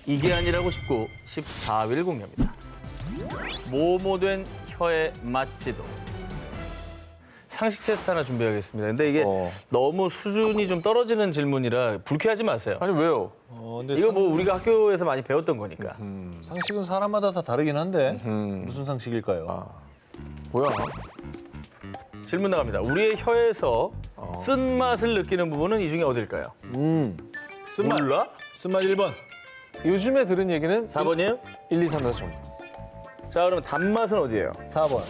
이게 아니라고 싶고 14일 공개합니다. 모모된 혀의 맛지도. 상식 테스트 하나 준비하겠습니다. 근데 이게 너무 수준이 좀 떨어지는 질문이라 불쾌하지 마세요. 아니 왜요? 근데 이거 뭐 우리가 학교에서 많이 배웠던 거니까. 상식은 사람마다 다 다르긴 한데 무슨 상식일까요? 뭐야? 질문 나갑니다. 우리의 혀에서 쓴맛을 느끼는 부분은 이 중에 어딜까요? 쓴맛. 몰라? 쓴맛 1번. 요즘에 들은 얘기는 4번이에요? 1, 2, 3, 4 점. 자, 그러면 단맛은 어디예요? 4번.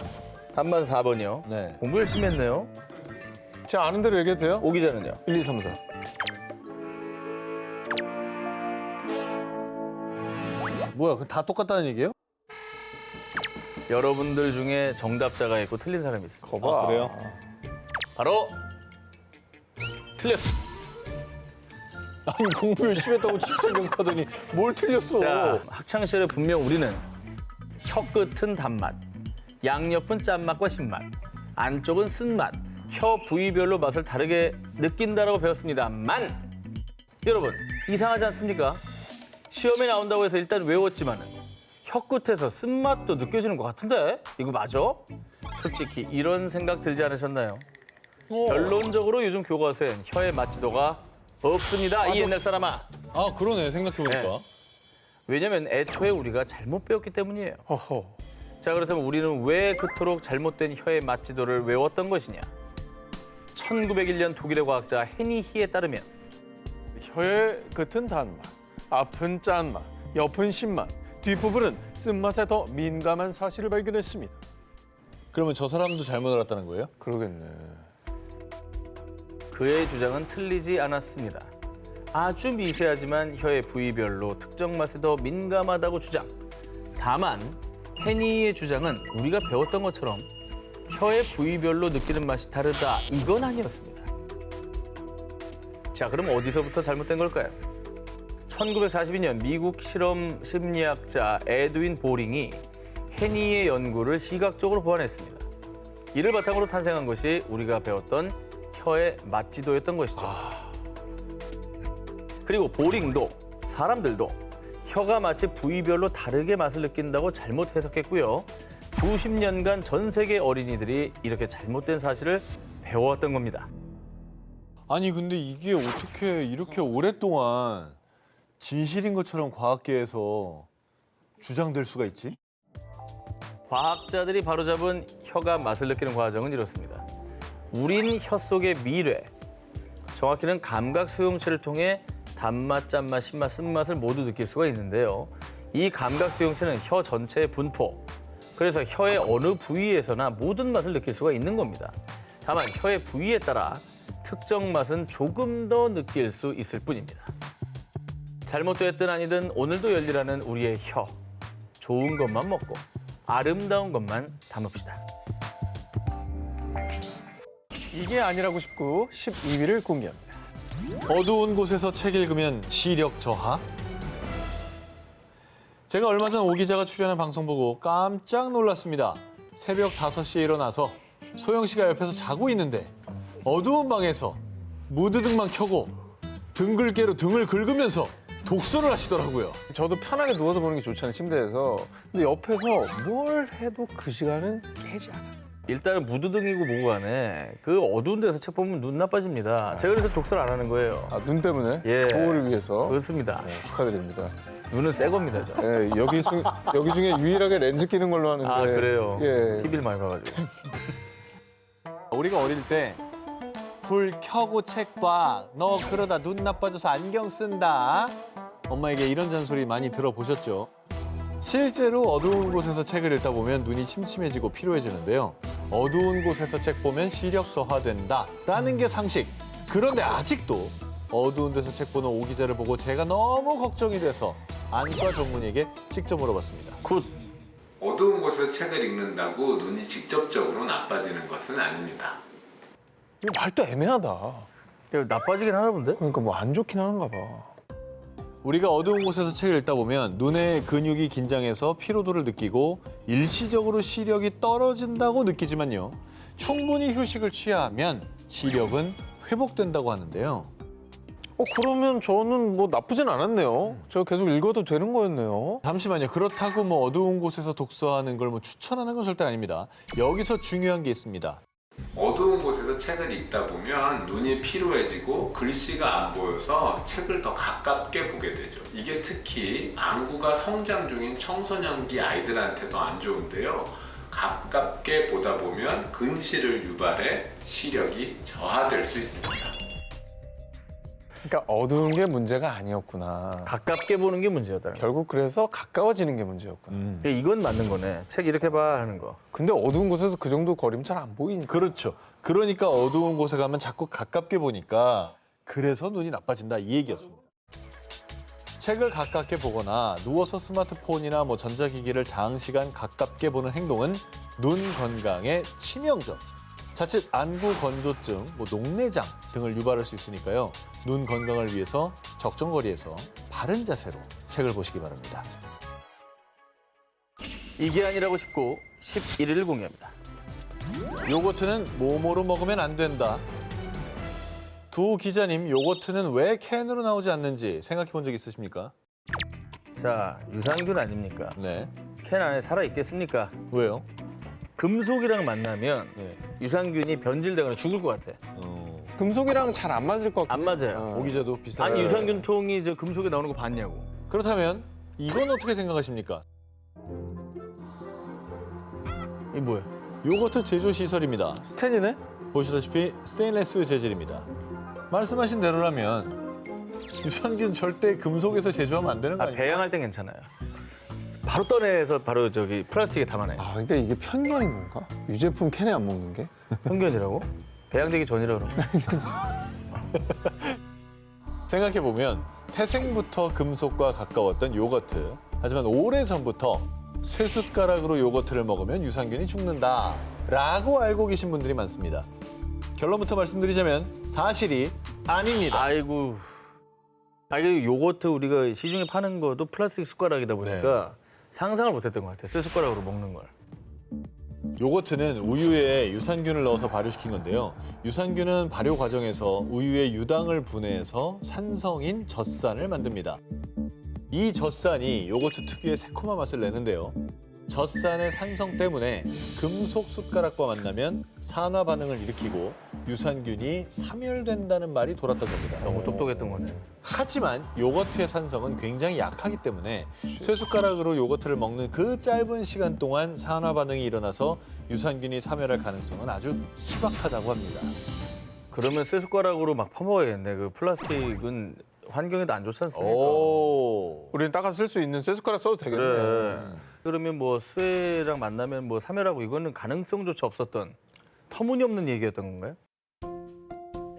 단맛은 4번이요. 네. 공부 열심히 했네요. 제가 아는 대로 얘기해도 돼요? 오 기자는요? 1, 2, 3, 4. 뭐야, 그 다 똑같다는 얘기예요? 여러분들 중에 정답자가 있고 틀린 사람이 있습니다. 아, 그래요? 바로 틀렸습니다. 아니, 공부 열심히 했다고 칭찬 계속 하더니 뭘 틀렸어? 자, 학창 시절에 분명 우리는 혀 끝은 단맛, 양옆은 짠맛과 신맛, 안쪽은 쓴맛, 혀 부위별로 맛을 다르게 느낀다라고 배웠습니다만 여러분 이상하지 않습니까? 시험에 나온다고 해서 일단 외웠지만은 혀 끝에서 쓴맛도 느껴지는 것 같은데 이거 맞아? 솔직히 이런 생각 들지 않으셨나요? 결론적으로 요즘 교과서엔 혀의 맛지도가 없습니다. 이 옛날 사람아. 아, 그러네, 생각해보니까. 네. 왜냐면 애초에 우리가 잘못 배웠기 때문이에요. 허허. 자, 그렇다면 우리는 왜 그토록 잘못된 혀의 맛지도를 외웠던 것이냐? 1901년 독일의 과학자 헤니 히에 따르면 혀의 끝은 단맛, 앞은 짠맛, 옆은 신맛, 뒷부분은 쓴맛에 더 민감한 사실을 발견했습니다. 그러면 저 사람도 잘못 알았다는 거예요? 그러겠네. 그의 주장은 틀리지 않았습니다. 아주 미세하지만 혀의 부위별로 특정 맛에 더 민감하다고 주장. 다만 헤니의 주장은 우리가 배웠던 것처럼 혀의 부위별로 느끼는 맛이 다르다. 이건 아니었습니다. 자, 그럼 어디서부터 잘못된 걸까요? 1942년 미국 실험 심리학자 에드윈 보링이 헤니의 연구를 시각적으로 보완했습니다. 이를 바탕으로 탄생한 것이 우리가 배웠던 혀의 맛지도였던 것이죠. 그리고 보링도 사람들도 혀가 마치 부위별로 다르게 맛을 느낀다고 잘못 해석했고요. 수십 년간 전 세계 어린이들이 이렇게 잘못된 사실을 배워왔던 겁니다. 아니, 근데 이게 어떻게 이렇게 오랫동안 진실인 것처럼 과학계에서 주장될 수가 있지? 과학자들이 바로잡은 혀가 맛을 느끼는 과정은 이렇습니다. 우린 혀 속의 미뢰, 정확히는 감각 수용체를 통해 단맛, 짠맛, 신맛, 쓴맛을 모두 느낄 수가 있는데요. 이 감각 수용체는 혀 전체의 분포, 그래서 혀의 어느 부위에서나 모든 맛을 느낄 수가 있는 겁니다. 다만 혀의 부위에 따라 특정 맛은 조금 더 느낄 수 있을 뿐입니다. 잘못됐든 아니든 오늘도 열일하는 우리의 혀. 좋은 것만 먹고 아름다운 것만 담읍시다. 이게 아니라고 싶고 12위를 공개합니다. 어두운 곳에서 책 읽으면 시력 저하? 제가 얼마 전 오 기자가 출연한 방송 보고 깜짝 놀랐습니다. 새벽 5시에 일어나서 소영 씨가 옆에서 자고 있는데 어두운 방에서 무드등만 켜고 등글개로 등을 긁으면서 독서를 하시더라고요. 저도 편하게 누워서 보는 게 좋잖아요, 침대에서. 근데 옆에서 뭘 해도 그 시간은 깨지 않아요. 일단은 무드등이고 뭐고 간에 그 어두운 데서 책 보면 눈 나빠집니다. 제가 그래서 독서를 안 하는 거예요. 아, 눈 때문에? 예. 보호를 위해서? 그렇습니다. 축하드립니다. 눈은 새 겁니다, 저. 예, 여기 중에 유일하게 렌즈 끼는 걸로 하는데. 아, 그래요? 예. TV를 많이 봐가지고. 우리가 어릴 때 불 켜고 책 봐. 너 그러다 눈 나빠져서 안경 쓴다. 엄마에게 이런 잔소리 많이 들어보셨죠? 실제로 어두운 곳에서 책을 읽다 보면 눈이 침침해지고 피로해지는데요. 어두운 곳에서 책 보면 시력 저하된다라는 게 상식. 그런데 아직도 어두운 데서 책 보는 오 기자를 보고 제가 너무 걱정이 돼서 안과 전문의에게 직접 물어봤습니다. 굿. 어두운 곳에서 책을 읽는다고 눈이 직접적으로 나빠지는 것은 아닙니다. 이거 말도 애매하다. 나빠지긴 하나 본데? 그러니까 뭐 안 좋긴 하는가 봐. 우리가 어두운 곳에서 책을 읽다 보면 눈의 근육이 긴장해서 피로도를 느끼고 일시적으로 시력이 떨어진다고 느끼지만요. 충분히 휴식을 취하면 시력은 회복된다고 하는데요. 그러면 저는 뭐 나쁘진 않았네요. 저 계속 읽어도 되는 거였네요. 잠시만요. 그렇다고 뭐 어두운 곳에서 독서하는 걸 뭐 추천하는 건 절대 아닙니다. 여기서 중요한 게 있습니다. 어두운 곳에서 책을 읽다 보면 눈이 피로해지고 글씨가 안 보여서 책을 더 가깝게 보게 되죠. 이게 특히 안구가 성장 중인 청소년기 아이들한테도 안 좋은데요. 가깝게 보다 보면 근시를 유발해 시력이 저하될 수 있습니다. 그러니까 어두운 게 문제가 아니었구나. 가깝게 보는 게 문제였다. 결국 그래서 가까워지는 게 문제였구나. 이건 맞는 거네. 책 이렇게 봐 하는 거. 근데 어두운 곳에서 그 정도 거리면 잘 안 보이니까. 그렇죠. 그러니까 어두운 곳에 가면 자꾸 가깝게 보니까 그래서 눈이 나빠진다 이 얘기였습니다. 책을 가깝게 보거나 누워서 스마트폰이나 뭐 전자기기를 장시간 가깝게 보는 행동은 눈 건강에 치명적. 자칫 안구 건조증, 뭐 녹내장 등을 유발할 수 있으니까요. 눈 건강을 위해서 적정 거리에서 바른 자세로 책을 보시기 바랍니다. 이게 아니라고 싶고 11일 공개합니다. 요거트는 뭐뭐로 먹으면 안 된다. 두 기자님, 요거트는 왜 캔으로 나오지 않는지 생각해 본 적 있으십니까? 자, 유산균 아닙니까? 네. 캔 안에 살아 있겠습니까? 왜요? 금속이랑 만나면 네. 유산균이 변질되거나 죽을 것 같아. 금속이랑 잘 안 맞을 것 같아. 안 맞아요. 오기자도 비슷한. 아니 유산균 통이 저 금속에 나오는 거 봤냐고. 그렇다면 이건 어떻게 생각하십니까? 이게 뭐야? 요거트 제조 시설입니다. 스탠이네? 보시다시피 스테인레스 재질입니다. 말씀하신 대로라면 유산균 절대 금속에서 제조하면 안 되는 거 아, 아닙니까? 배양할 땐 괜찮아요. 바로 떠내서 바로 저기 플라스틱에 담아내. 그러니까 이게 편견인 건가? 유제품 캔에 안 먹는 게? 편견이라고? 배양되기 전이라 그러면. 생각해보면 태생부터 금속과 가까웠던 요거트. 하지만 오래전부터 쇠숟가락으로 요거트를 먹으면 유산균이 죽는다 라고 알고 계신 분들이 많습니다. 결론부터 말씀드리자면 사실이 아닙니다. 아이고. 이게 요거트 우리가 시중에 파는 것도 플라스틱 숟가락이다 보니까 상상을 못했던 것 같아요. 쇠숟가락으로 먹는 걸. 요거트는 우유에 유산균을 넣어서 발효시킨 건데요. 유산균은 발효 과정에서 우유의 유당을 분해해서 산성인 젖산을 만듭니다. 이 젖산이 요거트 특유의 새콤한 맛을 내는데요. 젖산의 산성 때문에 금속 숟가락과 만나면 산화 반응을 일으키고 유산균이 사멸된다는 말이 돌았던 겁니다. 너무 똑똑했던 거네. 하지만 요거트의 산성은 굉장히 약하기 때문에 쇠숟가락으로 요거트를 먹는 그 짧은 시간 동안 산화 반응이 일어나서 유산균이 사멸할 가능성은 아주 희박하다고 합니다. 그러면 쇠숟가락으로 막 퍼먹어야겠네. 그 플라스틱은 환경에도 안 좋지 않습니까? 오. 우리는 따가 쓸 수 있는 쇠숟가락 써도 되겠네. 그래. 그러면 뭐 쇠랑 만나면 뭐 사멸하고 이거는 가능성조차 없었던 터무니없는 얘기였던 건가요?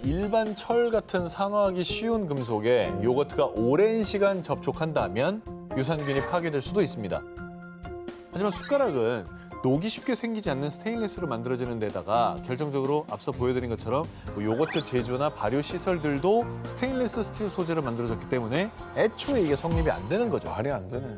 일반 철 같은 산화하기 쉬운 금속에 요거트가 오랜 시간 접촉한다면 유산균이 파괴될 수도 있습니다. 하지만 숟가락은 녹이 쉽게 생기지 않는 스테인리스로 만들어지는 데다가 결정적으로 앞서 보여드린 것처럼 뭐 요거트 제조나 발효 시설들도 스테인리스 스틸 소재로 만들어졌기 때문에 애초에 이게 성립이 안 되는 거죠. 말이 안 되네.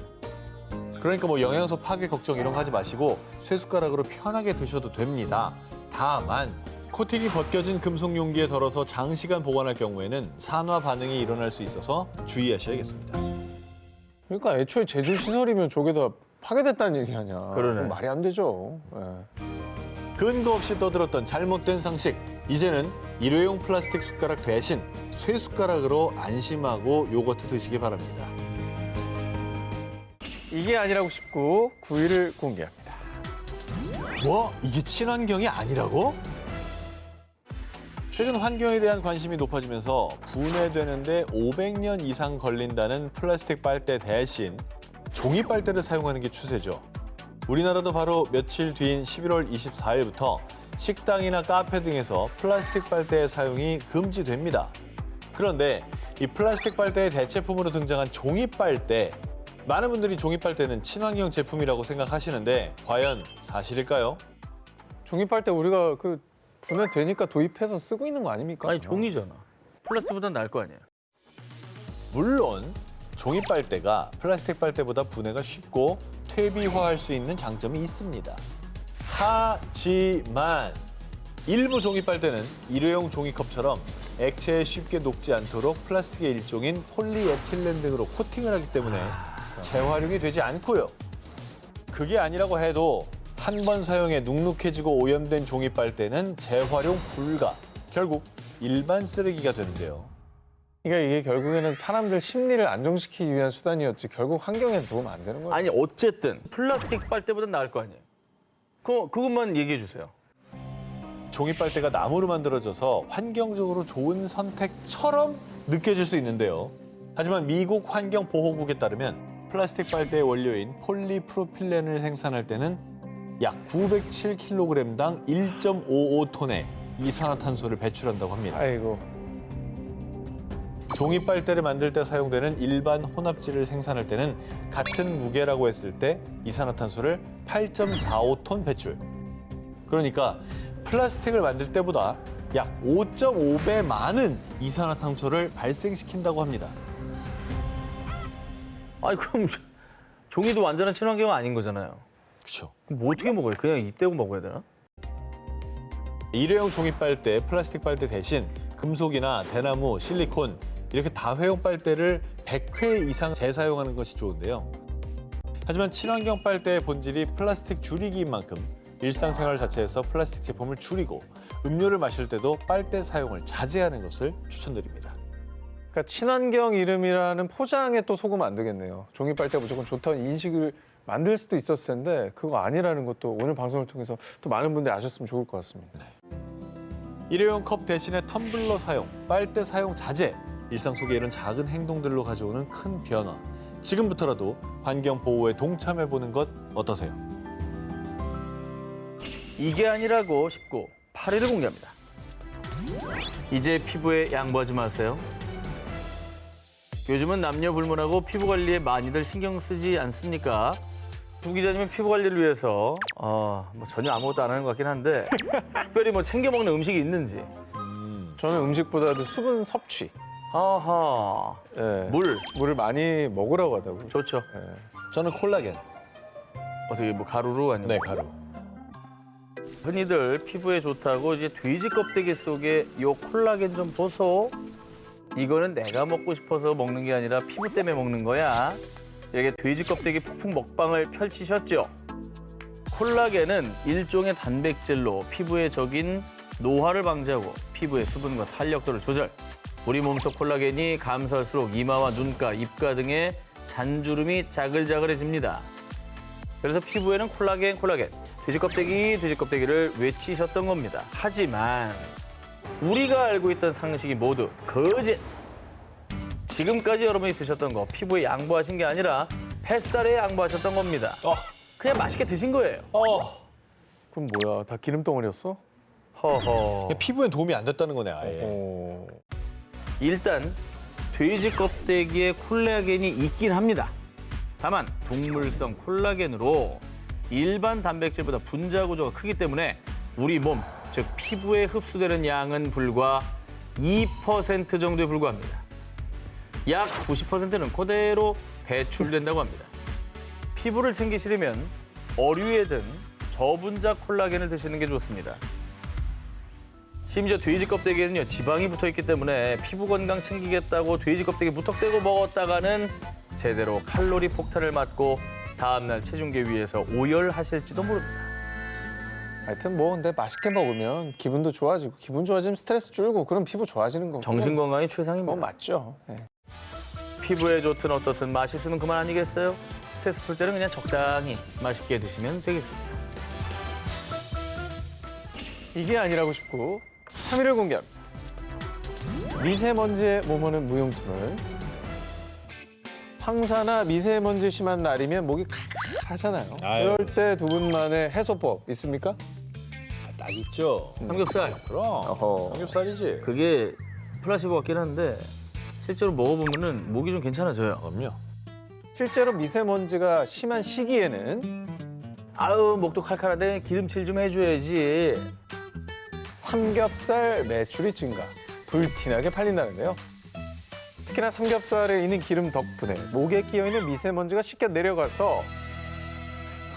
그러니까 뭐 영양소 파괴 걱정 이런 거 하지 마시고 쇠숟가락으로 편하게 드셔도 됩니다. 다만 코팅이 벗겨진 금속 용기에 덜어서 장시간 보관할 경우에는 산화 반응이 일어날 수 있어서 주의하셔야겠습니다. 그러니까 애초에 제조 시설이면 저게 다 파괴됐다는 얘기 아니야. 그러네. 그건 말이 안 되죠. 근거 없이 떠들었던 잘못된 상식. 이제는 일회용 플라스틱 숟가락 대신 쇠숟가락으로 안심하고 요거트 드시기 바랍니다. 이게 아니라고 싶고 9위를 공개합니다. 뭐? 이게 친환경이 아니라고? 최근 환경에 대한 관심이 높아지면서 분해되는데 500년 이상 걸린다는 플라스틱 빨대 대신 종이 빨대를 사용하는 게 추세죠. 우리나라도 바로 며칠 뒤인 11월 24일부터 식당이나 카페 등에서 플라스틱 빨대의 사용이 금지됩니다. 그런데 이 플라스틱 빨대의 대체품으로 등장한 종이 빨대, 많은 분들이 종이 빨대는 친환경 제품이라고 생각하시는데 과연 사실일까요? 종이 빨대 우리가 그 분해되니까 도입해서 쓰고 있는 거 아닙니까? 아니 종이잖아. 플라스틱보단 나을 거 아니야. 물론 종이 빨대가 플라스틱 빨대보다 분해가 쉽고 퇴비화할 수 있는 장점이 있습니다. 하지만 일부 종이 빨대는 일회용 종이컵처럼 액체에 쉽게 녹지 않도록 플라스틱의 일종인 폴리에틸렌 등으로 코팅을 하기 때문에 재활용이 되지 않고요. 그게 아니라고 해도 한 번 사용에 눅눅해지고 오염된 종이 빨대는 재활용 불가. 결국 일반 쓰레기가 되는데요. 그러니까 이게 결국에는 사람들 심리를 안정시키기 위한 수단이었지 결국 환경에 도움 안 되는 거예요. 아니 어쨌든 플라스틱 빨대보다 나을 거 아니에요. 그것만 얘기해 주세요. 종이 빨대가 나무로 만들어져서 환경적으로 좋은 선택처럼 느껴질 수 있는데요. 하지만 미국 환경보호국에 따르면 플라스틱 빨대의 원료인 폴리프로필렌을 생산할 때는 약 907kg당 1.55톤의 이산화탄소를 배출한다고 합니다. 아이고. 종이 빨대를 만들 때 사용되는 일반 혼합지를 생산할 때는 같은 무게라고 했을 때 이산화탄소를 8.45톤 배출. 그러니까 플라스틱을 만들 때보다 약 5.5배 많은 이산화탄소를 발생시킨다고 합니다. 아니 그럼 종이도 완전한 친환경은 아닌 거잖아요. 그렇죠. 그럼 뭐 어떻게 먹어요? 그냥 입 대고 먹어야 되나? 일회용 종이 빨대, 플라스틱 빨대 대신 금속이나 대나무, 실리콘 이렇게 다회용 빨대를 100회 이상 재사용하는 것이 좋은데요. 하지만 친환경 빨대의 본질이 플라스틱 줄이기인 만큼 일상생활 자체에서 플라스틱 제품을 줄이고 음료를 마실 때도 빨대 사용을 자제하는 것을 추천드립니다. 그러니까 친환경 이름이라는 포장에 또 속으면 안 되겠네요. 종이 빨대 무조건 좋다는 인식을 만들 수도 있었을 텐데 그거 아니라는 것도 오늘 방송을 통해서 또 많은 분들이 아셨으면 좋을 것 같습니다. 일회용 컵 대신에 텀블러 사용, 빨대 사용 자제, 일상 속의 이런 작은 행동들로 가져오는 큰 변화. 지금부터라도 환경 보호에 동참해보는 것 어떠세요? 이게 아니라고 19, 8위를 공개합니다. 이제 피부에 양보하지 마세요. 요즘은 남녀 불문하고 피부 관리에 많이들 신경 쓰지 않습니까? 두 기자님은 피부 관리를 위해서 뭐 전혀 아무것도 안 하는 것 같긴 한데 특별히 뭐 챙겨 먹는 음식이 있는지. 저는 음식보다도 수분 섭취. 아하. 예. 물을 많이 먹으라고 하더라고요. 좋죠. 예. 저는 콜라겐. 어떻게 뭐 가루로 아니면 네, 가루. 흔히들 피부에 좋다고 이제 돼지 껍데기 속에 요 콜라겐 좀 보소. 이거는 내가 먹고 싶어서 먹는 게 아니라 피부 때문에 먹는 거야. 이렇게 돼지 껍데기 푹푹 먹방을 펼치셨죠. 콜라겐은 일종의 단백질로 피부에 적인 노화를 방지하고 피부의 수분과 탄력도를 조절. 우리 몸속 콜라겐이 감소할수록 이마와 눈가, 입가 등의 잔주름이 자글자글해집니다. 그래서 피부에는 콜라겐, 돼지 껍데기를 외치셨던 겁니다. 하지만 우리가 알고 있던 상식이 모두 거짓! 지금까지 여러분이 드셨던 거 피부에 양보하신 게 아니라 햇살에 양보하셨던 겁니다. 그냥 맛있게 드신 거예요. 그럼 뭐야? 다 기름 덩어리였어? 허허. 피부엔 도움이 안 됐다는 거네, 아예. 일단 돼지 껍데기에 콜라겐이 있긴 합니다. 다만 동물성 콜라겐으로 일반 단백질보다 분자 구조가 크기 때문에 우리 몸, 즉 피부에 흡수되는 양은 불과 2% 정도에 불과합니다. 약 90%는 그대로 배출된다고 합니다. 피부를 챙기시려면 어류에 든 저분자 콜라겐을 드시는 게 좋습니다. 심지어 돼지 껍데기에는요 지방이 붙어있기 때문에 피부 건강 챙기겠다고 돼지 껍데기 무턱대고 먹었다가는 제대로 칼로리 폭탄을 맞고 다음날 체중계 위에서 오열하실지도 모릅니다. 하여튼 뭐 근데 맛있게 먹으면 기분도 좋아지고 기분 좋아지면 스트레스 줄고 그럼 피부 좋아지는 거고. 정신 건강이 최상입니다. 맞죠. 네. 피부에 좋든 어떻든 맛있으면 그만 아니겠어요? 스트레스 풀 때는 그냥 적당히 맛있게 드시면 되겠습니다. 이게 아니라고 싶고 3위를 공개합니다. 미세먼지에 몸하는 무용지물. 황사나 미세먼지 심한 날이면 목이 칼칼하잖아요. 아유. 그럴 때 두 분만의 해소법 있습니까? 딱 있죠. 삼겹살. 그럼. 어허. 삼겹살이지. 그게 플라시보 같긴 한데 실제로 먹어보면은 목이 좀 괜찮아져요. 그럼요. 실제로 미세먼지가 심한 시기에는 아유 목도 칼칼한데 기름칠 좀 해줘야지. 삼겹살 매출이 증가, 불티나게 팔린다는데요. 특히나 삼겹살에 있는 기름 덕분에 목에 끼어있는 미세먼지가 쉽게 내려가서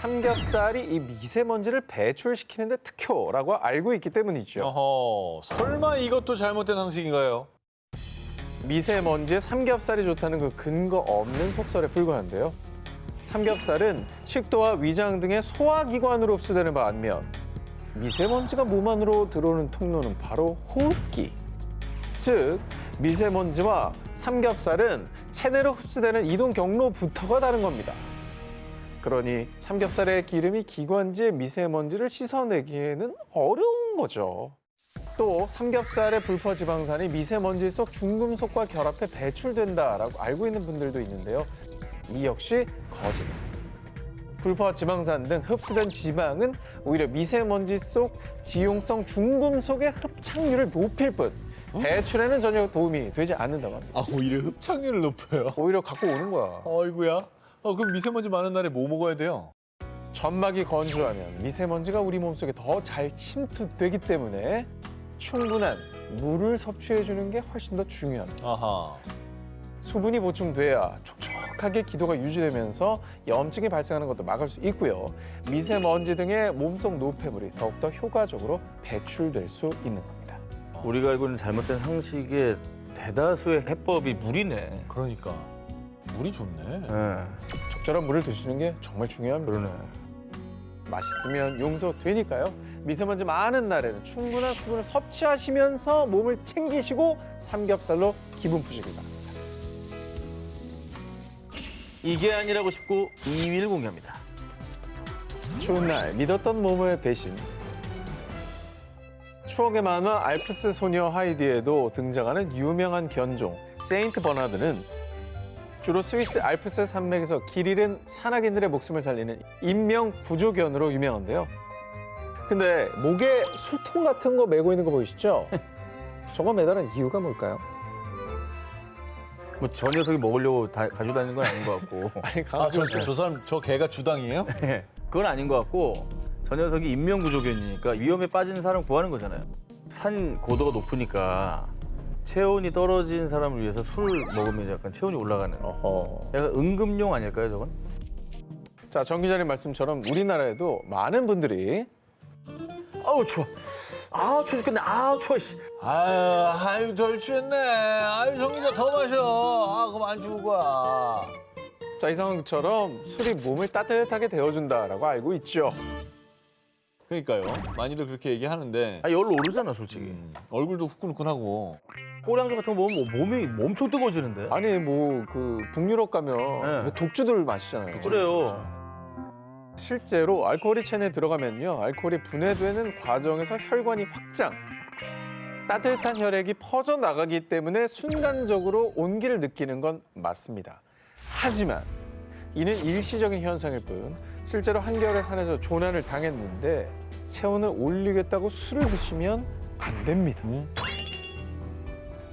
삼겹살이 이 미세먼지를 배출시키는데 특효라고 알고 있기 때문이죠. 어허, 설마 이것도 잘못된 상식인가요? 미세먼지에 삼겹살이 좋다는 그 근거 없는 속설에 불과한데요. 삼겹살은 식도와 위장 등의 소화기관으로 흡수되는 반면 미세먼지가 몸 안으로 들어오는 통로는 바로 호흡기. 즉, 미세먼지와 삼겹살은 체내로 흡수되는 이동 경로부터가 다른 겁니다. 그러니 삼겹살의 기름이 기관지의 미세먼지를 씻어내기에는 어려운 거죠. 또 삼겹살의 불포지방산이 미세먼지 속 중금속과 결합해 배출된다라고 알고 있는 분들도 있는데요. 이 역시 거짓말. 불포지방산 등 흡수된 지방은 오히려 미세먼지 속 지용성 중금속의 흡착률을 높일 뿐 배출에는 전혀 도움이 되지 않는다고 합니다. 아, 오히려 흡착률을 높여요. 오히려 갖고 오는 거야. 어이구야. 그럼 미세먼지 많은 날에 뭐 먹어야 돼요? 점막이 건조하면 미세먼지가 우리 몸속에 더 잘 침투되기 때문에 충분한 물을 섭취해주는 게 훨씬 더 중요합니다. 아하. 수분이 보충돼야 촉촉하게 기도가 유지되면서 염증이 발생하는 것도 막을 수 있고요. 미세먼지 등의 몸속 노폐물이 더욱더 효과적으로 배출될 수 있는 겁니다. 우리가 알고 있는 잘못된 상식의 대다수의 해법이 물이네. 그러니까. 물이 좋네. 네, 적절한 물을 드시는 게 정말 중요합니다. 그러네. 맛있으면 용서되니까요. 미세먼지 많은 날에는 충분한 수분을 섭취하시면서 몸을 챙기시고 삼겹살로 기분 푸시길 바랍니다. 이게 아니라고 싶고 2위를 공개합니다. 추운 날 믿었던 몸의 배신. 추억의 만화 알프스 소녀 하이디에도 등장하는 유명한 견종 세인트 버나드는 주로 스위스 알프스 산맥에서 길 잃은 산악인들의 목숨을 살리는 인명 구조견으로 유명한데요. 근데 목에 수통 같은 거 메고 있는 거 보이시죠? 저거 매달은 이유가 뭘까요? 뭐 저 녀석이 먹으려고 가지고 다니는 건 아닌 것 같고. 아니 아, 저 사람, 저 개가 주당이에요? 그건 아닌 것 같고 저 녀석이 인명구조견이니까 위험에 빠진 사람 구하는 거잖아요. 산 고도가 높으니까 체온이 떨어진 사람을 위해서 술 먹으면 약간 체온이 올라가는 어허. 약간 응급용 아닐까요, 저건? 자, 정 기자님 말씀처럼 우리나라에도 많은 분들이 아우 추워. 아 추워 죽겠네. 아 추워 씨. 아유, 덜 취했네. 아유, 정기자 더 마셔. 그럼 안 죽을 거야. 자, 이 상황처럼 술이 몸을 따뜻하게 데워준다라고 알고 있죠. 그러니까요. 많이들 그렇게 얘기하는데 아 열로 오르잖아, 솔직히. 얼굴도 후끈후끈하고. 꼬량주 같은 거 먹으면 몸이 엄청 뜨거워지는데. 아니 뭐 그 북유럽 가면 네. 독주들 마시잖아요. 그래요. 실제로 알코올이 체내에 들어가면요, 알코올이 분해되는 과정에서 혈관이 확장, 따뜻한 혈액이 퍼져나가기 때문에 순간적으로 온기를 느끼는 건 맞습니다. 하지만 이는 일시적인 현상일 뿐 실제로 한겨울의 산에서 조난을 당했는데 체온을 올리겠다고 술을 드시면 안 됩니다.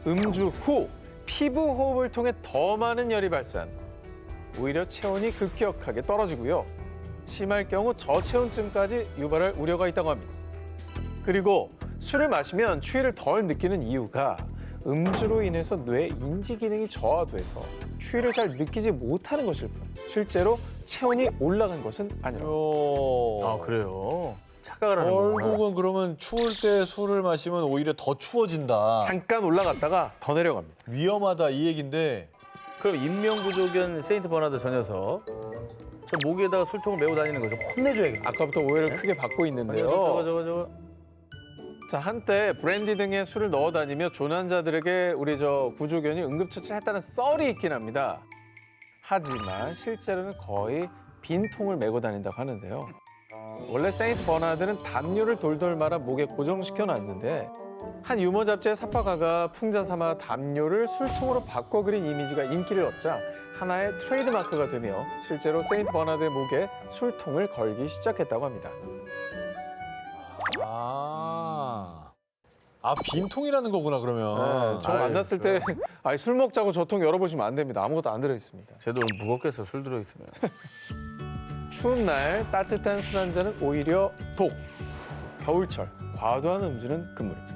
음주 후 피부 호흡을 통해 더 많은 열이 발산, 오히려 체온이 급격하게 떨어지고요. 심할 경우 저체온증까지 유발할 우려가 있다고 합니다. 그리고 술을 마시면 추위를 덜 느끼는 이유가 음주로 인해서 뇌 인지 기능이 저하돼서 추위를 잘 느끼지 못하는 것일 뿐 실제로 체온이 올라간 것은 아니라고. 아 그래요. 착각을 하는 거구나. 결국은 그러면 추울 때 술을 마시면 오히려 더 추워진다. 잠깐 올라갔다가 더 내려갑니다. 위험하다 이 얘긴데. 그럼 인명구조견 세인트 버나드 저 녀석 저 목에다가 술통을 메고 다니는 거죠. 혼내줘야겠다. 아까부터 오해를 크게 받고 있는데요. 저거. 자, 한때 브랜디 등에 술을 넣어 다니며 조난자들에게 우리 저 구조견이 응급처치를 했다는 썰이 있긴 합니다. 하지만 실제로는 거의 빈 통을 메고 다닌다고 하는데요. 원래 세인트 버나드는 담요를 돌돌 말아 목에 고정시켜 놨는데 한 유머 잡지의 사파가가 풍자 삼아 담요를 술통으로 바꿔 그린 이미지가 인기를 얻자 하나의 트레이드마크가 되며 실제로 세인트 버나드의 목에 술통을 걸기 시작했다고 합니다. 빈통이라는 거구나 그러면. 네, 저 만났을 때 술 먹자고 저 통 열어보시면 안 됩니다. 아무것도 안 들어있습니다. 쟤도 무겁겠어, 술 들어있으면. 추운 날 따뜻한 술 한 잔은 오히려 독. 겨울철 과도한 음주는 금물입니다.